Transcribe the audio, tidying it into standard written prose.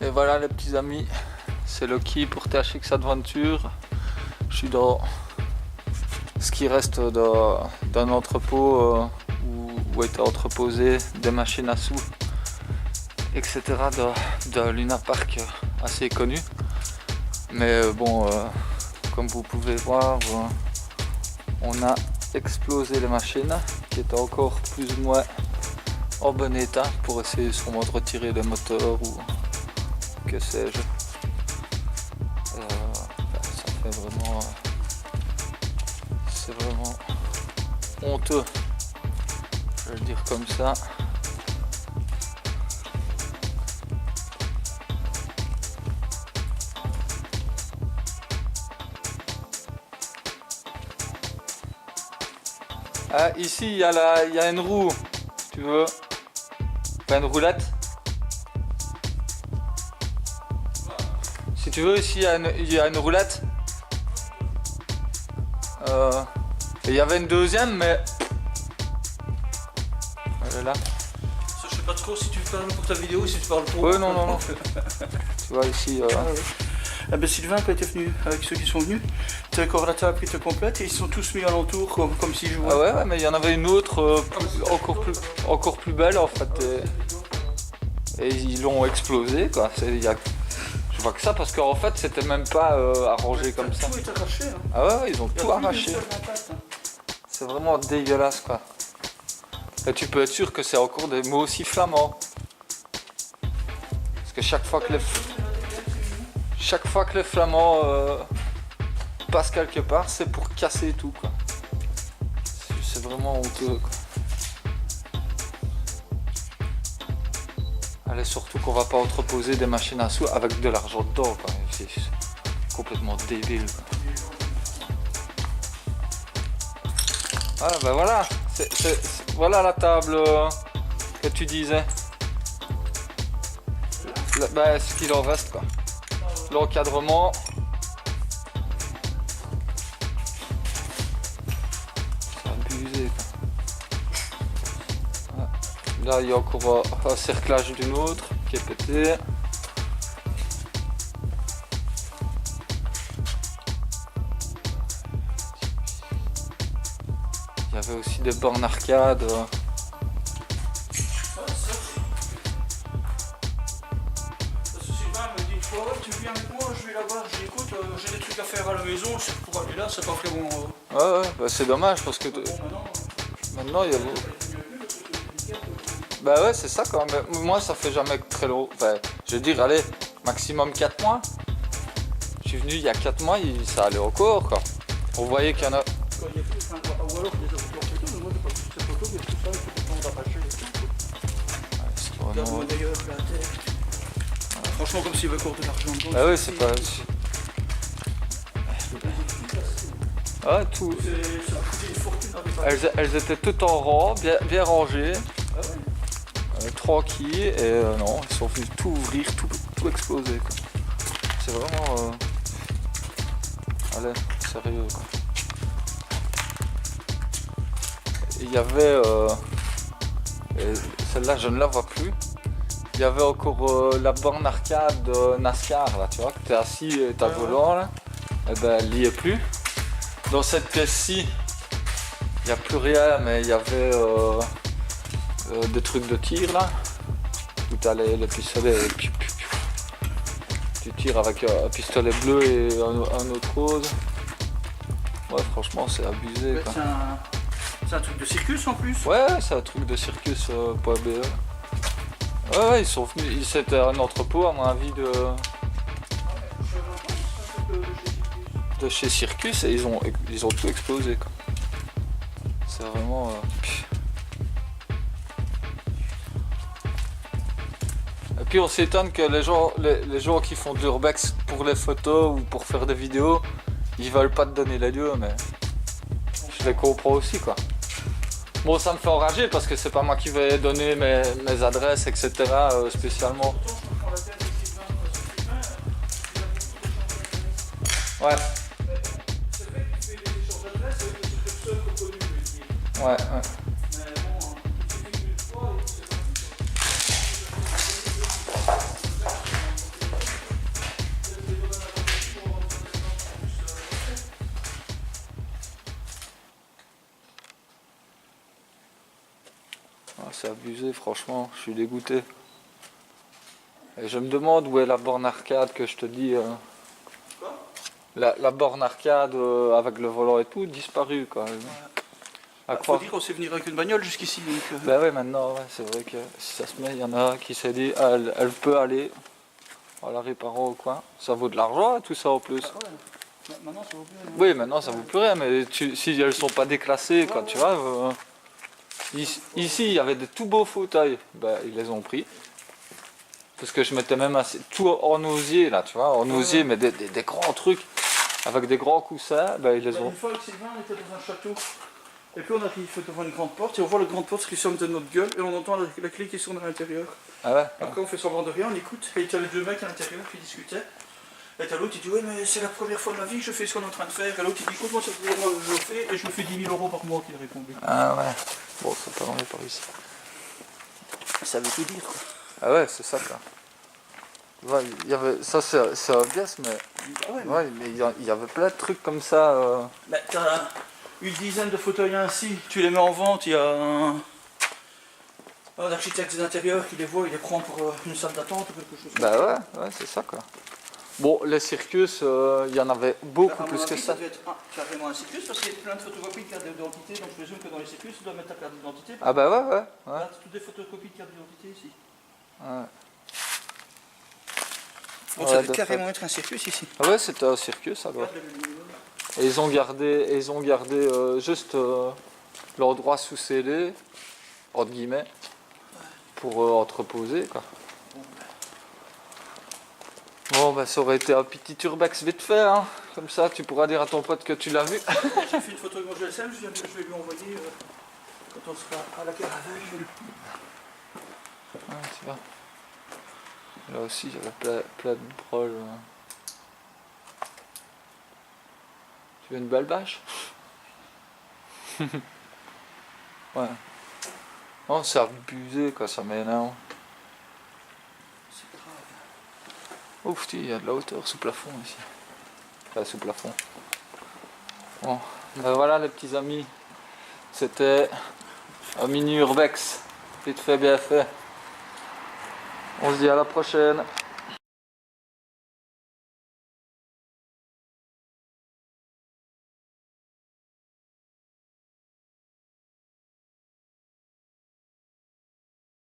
Et voilà les petits amis, c'est Loki pour THX Adventure. Je suis dans ce qui reste d'un entrepôt où étaient entreposées des machines à sous, etc. de Luna Park assez connu. Mais bon, comme vous pouvez voir, on a explosé les machines qui étaient encore plus ou moins en bon état pour essayer sûrement de retirer les moteurs ou que sais-je. Ça fait vraiment... c'est vraiment honteux, je vais le dire comme ça. Ah, ici il y a une roue, si tu veux. Enfin, une roulette. Si tu veux, ici il y a une roulette. Et il y avait une deuxième, mais... Elle est là. Ça, je sais pas trop si tu parles pour ta vidéo ou si tu parles pour... Oui, non. Tu vois ici... Ah, oui. Ah ben Sylvain quand était venu avec ceux qui sont venus, tu as encore la table qui était complète et ils sont tous mis alentour comme s'ils jouaient. Ah ouais, mais il y en avait une autre encore plus belle en fait. Et ils l'ont explosé quoi. Je vois que ça parce qu'en fait c'était même pas arrangé comme ça. Tout est arraché. Hein. Ah ouais, ils ont tout arraché. C'est vraiment dégueulasse quoi. Et tu peux être sûr que c'est encore des mots aussi flamands. Parce que chaque fois que les flamands passent quelque part, c'est pour casser tout quoi. C'est vraiment honteux quoi. Allez, surtout qu'on va pas entreposer des machines à sous avec de l'argent dedans quoi. C'est complètement débile quoi. Ah ben voilà, voilà la table que tu disais. Ben, ce qu'il en reste quoi. L'encadrement. C'est abusé quoi. Là il y a encore un cerclage d'une autre qui est pété. Il y avait aussi des bornes arcade. Sylvain me dit une fois, tu viens avec moi, je vais la voir, je dis écoute, j'ai des trucs à faire à la maison, c'est pour aller là, c'est pas fait bon. Ouais, bah c'est dommage parce que maintenant il y a... Bah ouais, c'est ça quand même. Moi ça fait jamais très long. Enfin, je veux dire, allez, maximum 4 mois. Je suis venu il y a 4 mois, ça allait encore quoi. On voyait qu'il y en a... Ou alors des photos, mais moi j'ai pas vu ces photos, mais tout ça, il faut qu'on d'arracher les trucs. Regarde-moi d'ailleurs la terre. Franchement, comme s'il y avait encore de l'argent dedans. Ah oui, c'est pas... Ah, tout... Elles étaient toutes en rang, bien rangées. Ah ouais. Tranquilles, et non, ils sont venus tout ouvrir, tout exploser quoi. C'est vraiment... Allez, sérieux quoi. Il y avait... celle-là je ne la vois plus. Il y avait encore la borne arcade de NASCAR là, tu vois, que tu es assis et t'as le volant là. Et ben elle n'y est plus. Dans cette pièce-ci, il n'y a plus rien, mais il y avait des trucs de tir là. Où tu as les pistolets. Tu tires avec un pistolet bleu et un autre rose. Ouais, franchement, c'est abusé quoi. C'est un truc de circus en plus. Ouais, c'est un truc de circus.be. Ouais, ils sont venus. C'était un entrepôt, à mon avis, de chez Circus et ils ont tout explosé quoi. C'est vraiment... Et puis on s'étonne que les gens qui font de l'urbex pour les photos ou pour faire des vidéos, ils veulent pas te donner les lieux, mais je les comprends aussi quoi. Bon, ça me fait enrager parce que c'est pas moi qui vais donner mes adresses, etc. Spécialement. Ouais. Ouais. c'est abusé, franchement, je suis dégoûté. Et je me demande où est la borne arcade que je te dis. Quoi? La borne arcade avec le volant et tout, disparu quoi. À Faut croire. dire qu'on sait venir avec une bagnole jusqu'ici. Donc, Bah ouais, maintenant, ouais, c'est vrai que si ça se met, il y en a qui s'est dit, ah, elle peut aller en la réparant au coin. Ça vaut de l'argent, tout ça en plus. Ah ouais. Maintenant ça vaut plus rien. Oui, maintenant ça vaut plus rien, mais si elles sont pas déclassées, quoi, tu vois. Ici, il y avait de tout beaux fauteuils, bah, ils les ont pris. Parce que je mettais même tout en osier, là, tu vois, en osier, mais des grands trucs, avec des grands coussins, bah, ils les ont. Une fois avec Sylvain, on était dans un château. Et puis on arrive devant une grande porte, et on voit la grande porte qui sonne de notre gueule, et on entend la clé qui sonne à l'intérieur. Ah ouais. Après on fait semblant de rien, on écoute, et il y avait deux mecs à l'intérieur qui discutaient. Et t'as l'autre qui dit ouais mais c'est la première fois de ma vie que je fais ce qu'on est en train de faire. Et l'autre il dit écoute moi ça fait moi je le fais et je me fais 10 000 € par mois, qu'il a répondu. Ah ouais. Bon, c'est pas loin par ici. Ça veut tout dire quoi. Ah ouais, c'est ça quoi. Ouais, il y avait, ça c'est obvious, mais Ah ouais, ouais, mais il y avait plein de trucs comme ça. mais t'as une dizaine de fauteuils ainsi, tu les mets en vente, il y a un architecte des intérieurs qui les voit, il les prend pour une salle d'attente ou quelque chose comme ça. Bah ouais, c'est ça quoi. Bon, les circus, il y en avait beaucoup À mon plus que avis, ça. devait être carrément un circus parce qu'il y a plein de photocopies de cartes d'identité, donc je présume que dans les circus tu dois mettre ta carte d'identité. Ah bah ouais. Là, toutes des photocopies de cartes d'identité ici. Ouais. Donc Ouais, ça doit de carrément être un circus ici. Ah ouais, c'était un circus alors. Regarde le minimum. Et ils ont gardé juste l'endroit sous scellé, entre guillemets, pour entreposer quoi. Bon bah ça aurait été un petit urbex vite fait, hein. Comme ça tu pourras dire à ton pote que tu l'as vu. J'ai fait une photo avec mon GSM, je vais lui envoyer quand on sera à la caravane. Ouais, tu vois. Là aussi il y avait plein de brôles. Tu veux une belle bâche? Ouais. Non, c'est abusé quoi, ça m'énerve. C'est grave. Ouf, il y a de la hauteur sous plafond ici. Enfin, sous plafond. Bon, ben voilà les petits amis. C'était un mini urbex. Vite fait, bien fait. On se dit à la prochaine.